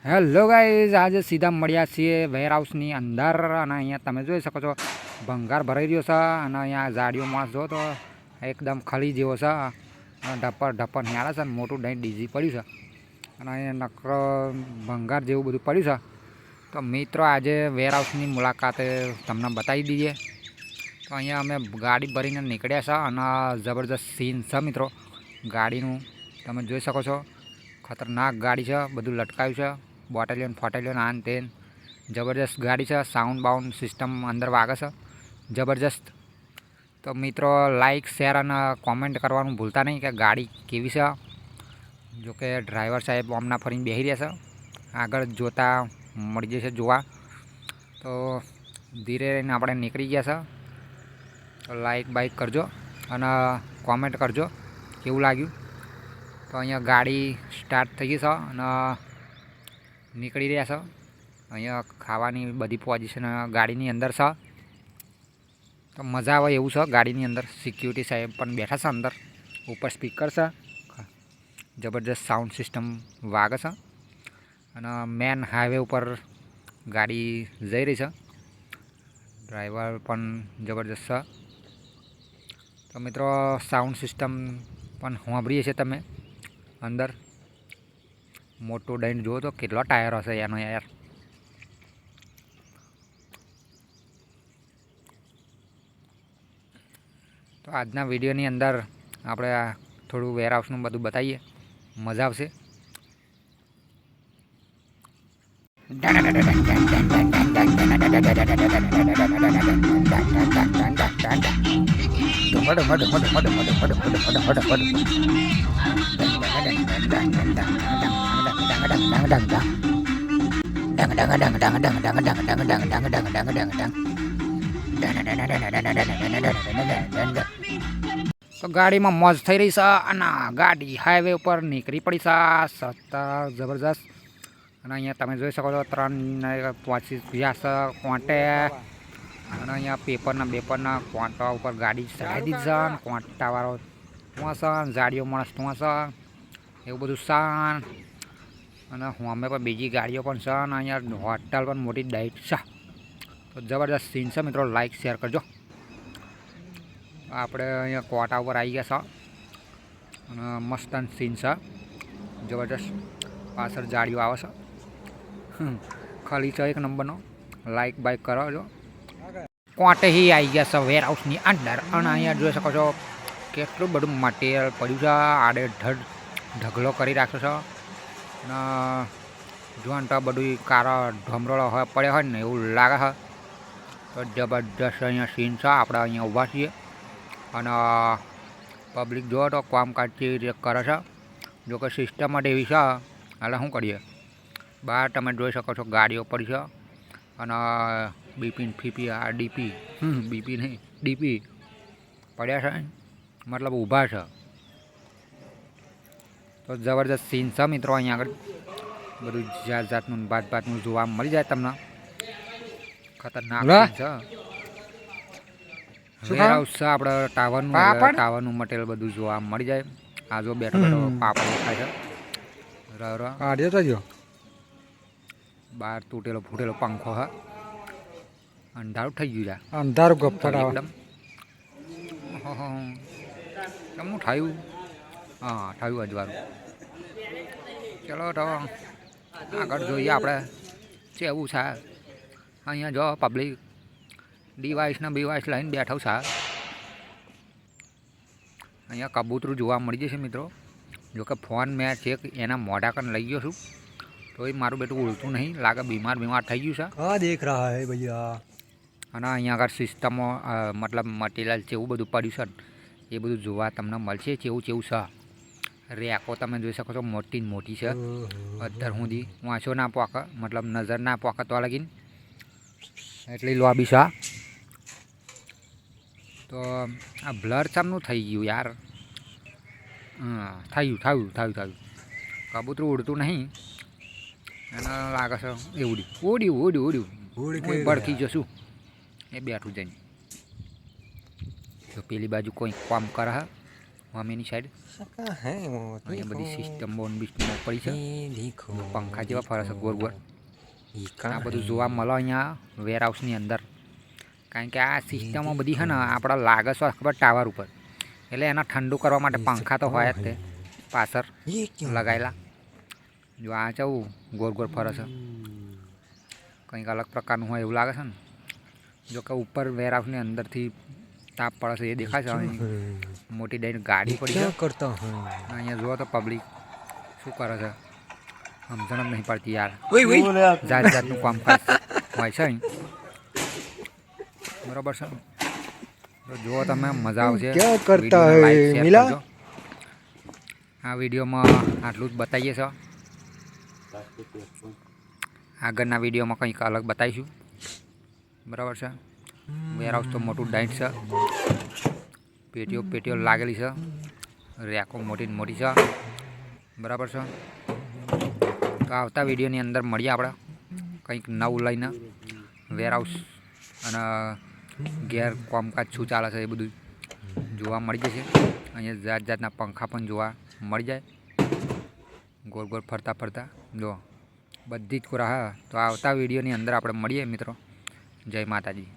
Hello guys, આજે સીધા મળ્યા છીએ વેરહાઉસની અંદર અને અહીંયા તમે જોઈ શકો છો ભંગાર ભરાઈ રહ્યો છે અને અહીંયા ઝાડીઓ માણસ જો તો એકદમ ખલી જેવો છે. ઢપ્પર ઢપ્પર ન્યાળા છે, મોટું ડાઈ ડીજી પડ્યું છે અને અહીંયા નકરો ભંગાર જેવું બધું પડ્યું છે. તો મિત્રો આજે વેરહાઉસની મુલાકાતે તમને બતાવી દઈએ. તો અહીંયા અમે ગાડી ભરીને નીકળ્યા છે અને જબરદસ્ત સીન છે મિત્રો ગાડીનું. તમે જોઈ શકો છો ખતરનાક ગાડી છે, બધું લટકાયું છે, બોટેલિયન ફોટેલિયન આન તેન. જબરજસ્ત ગાડી છે, સાઉન્ડ બાઉન્ડ સિસ્ટમ અંદર વાગે છે જબરજસ્ત. તો મિત્રો લાઇક શેર અને કોમેન્ટ કરવાનું ભૂલતા નહીં કે ગાડી કેવી છે. જોકે ડ્રાઈવર સાહેબ આમના ફરીને બેસી રહ્યા છે, આગળ જોતા મળી જશે જોવા. તો ધીરે રહીને આપણે નીકળી ગયા છે. તો લાઇક બાઇક કરજો અને કોમેન્ટ કરજો કેવું લાગ્યું. તો અહીંયા ગાડી સ્ટાર્ટ થઈ ગઈ છે અને નીકળી રહ્યા છે. અહીંયા ખાવાની બધી પોઝિશન ગાડીની અંદર છે. તો મજા આવે એવું છે ગાડીની અંદર. સિક્યુરિટી સાહેબ પણ બેઠા છે અંદર, ઉપર સ્પીકર છે, જબરજસ્ત સાઉન્ડ સિસ્ટમ વાગે છે અને મેન હાઈવે ઉપર ગાડી જઈ રહી છે. ડ્રાઈવર પણ જબરજસ્ત છે. તો મિત્રો સાઉન્ડ સિસ્ટમ પણ સાંભળીએ છીએ તમે અંદર. મોટું ડાઈન જુઓ તો કેટલો ટાયર હશે એનો યાર. તો આજના વિડીયોની અંદર આપણે થોડું વેરહાઉસનું બધું બતાવીએ, મજા આવશે. તો ગાડીમાં મોજ થઈ રહી છે અને ગાડી હાઈવે ઉપર નીકળી પડી છે સત્તા જબરજસ્ત. અને અહીંયા તમે જોઈ શકો છો 3 પહોંચી ગયા છે કોંટે. અને અહીંયા પેપરના કોંટા ઉપર ગાડી ચડાવી દીધી છે અને કોંટાવાળો ત્યાં છે, ઝાડીઓ માણસ ત્યાં છે, એવું બધું છે. અને અમે પણ બીજી ગાડીઓ પણ છે અને અહીંયા હોટલ પણ મોટી ડાઇટ છે. તો જબરદસ્ત સીન છે મિત્રો, લાઇક શેર કરજો. આપણે અહીંયા કોટા ઉપર આવી ગયા છે અને મસ્ત સીન છે જબરદસ્ત. પાછળ જાળીઓ આવે છે, ખાલી છે એક નંબરનો. લાઇક બાઇક કરો છો. કોટે આવી ગયા છે વેરહાઉસની અંદર અને અહીંયા જોઈ શકો છો કેટલું બધું મટીરિયલ પડ્યું છે. આડે ઢગલો કરી રાખ્યો છે અને જોવાનું તો બધું કાળા ઢમરોળો હોય પડ્યા હોય ને એવું લાગે છે. તો જબરદસ્ત અહીંયા સીન છે. આપણે અહીંયા ઊભા છીએ અને પબ્લિક જોવો તો કામકાજ કેવી રીતે કરે છે. જોકે સિસ્ટમ માટે એવી છે એટલે શું કરીએ. બહાર તમે જોઈ શકો છો ગાડીઓ પડી છે અને બીપી ફીપી આ ડીપી બીપી નહીં ડીપી પડ્યા છે, મતલબ ઊભા છે. તો જબરદસ્ત સીન છે મિત્રો. અહીંયા આગળ બધું જાત જાતનું ભાતનું જોવા મળી જાય તમને. ખતરનાક સીન છે. વેરહાઉસ છે આપણે ટાવરનું મટીરિયલ બધું જોવા મળી જાય. આ જો બેઠો બેઠો પાપડ દેખાય છે. બહાર તૂટેલો ફૂટેલો પંખો હા, અંધારું થઈ ગયું છે. અંધારું ગપ્પર એકદમ કેમનું થયું? હા થયું અજવાળું. ચલો તો આગળ જોઈએ આપણે કેવું છે. અહીંયા જો પબ્લિક ડિવાઇસને બીવાઇસ લઈને બેઠો છે. અહીંયા કબૂતરું જોવા મળી જશે મિત્રો. જોકે ફોન મેં ચેક એના મોઢા કન લઈ ગયો છું તો એ મારું બેટું ઉડતું નહીં, લાગે બીમાર થઈ ગયું છે. હા દેખ રહા હૈ ભૈયા. અને અહીંયા આગળ સિસ્ટમો મતલબ મટીરિયલ જેવું બધું પડ્યું છે એ બધું જોવા તમને મળશે. કેવું છે. રેકો તમે જોઈ શકો છો મોટી મોટી છે. અત્યાર સુધી વાંચો ના પોકે, મતલબ નજર ના પોકે તો લગીને એટલી લોબી છે. તો આ બ્લર ચામનું થઈ ગયું યાર. થયું કબૂતરું ઉડતું નહીં એને લાગે છે એ ઉડ્યું કોઈ ભડકી જશું એ બેઠું જઈને. તો પેલી બાજુ કોઈ કામ કરે મમ્મીની સાઈડ सका है वो અહીંયા બધી સિસ્ટમ બોન બિસ્ટમ પડી છે. देखो પંખા જેવા ફરે છે ગોળ ગોળ. ये આ का બધું જોવા મળે અહીંયા વેરહાઉસની અંદર. કારણ કે આ સિસ્ટમો બધી છે ને આપણા લાગે છે ખબર ટાવર ઉપર, એટલે એના ઠંડુ કરવા માટે પંખા તો હોય જ તે પાછળ ये क्यों લગાવેલા. જો આ કેવું ગોળ ગોળ ફરે છે, કંઈક અલગ પ્રકારનું હોય એવું લાગે છે ને. જો કે ઉપર વેરહાઉસની અંદરથી તાપ પડે છે એ દેખાય છે. અહીં મોટી ડાયર ગાડી પડી છે. क्या करता है અહીંયા જુઓ તો પબ્લિક શું કરે છે, સમજણ જ નહીં પડતી યાર. वही वही જાત જાતનું કામકાજ હોય છે અહીં. બરાબર છે. તો જુઓ તમે, મજા આવશે. क्या करता વિડીયોને like, है share मिला કરજો. આ વિડીયોમાં આટલું જ બતાવીએ છીએ. આગળના વિડીયોમાં કંઈક અલગ બતાવીશું. બરાબર છે. વેરહાઉસ તો મોટું ડાઇટ છે, પેટીઓ પેટીઓ લાગેલી છે, રેકો મોટી ને મોટી છે. બરાબર છે. તો આવતા વિડીયોની અંદર મળીએ આપણે કંઈક નવું લઈને. વેરહાઉસ અને ઘેર કામકાજ શું ચાલે છે એ બધું જોવા મળી જશે. અહીંયા જાત જાતના પંખા પણ જોવા મળી જાય, ગોળ ગોળ ફરતા ફરતા. જો બધી જ કોરા હા. તો આવતા વિડીયોની અંદર આપણે મળીએ મિત્રો. જય માતાજી.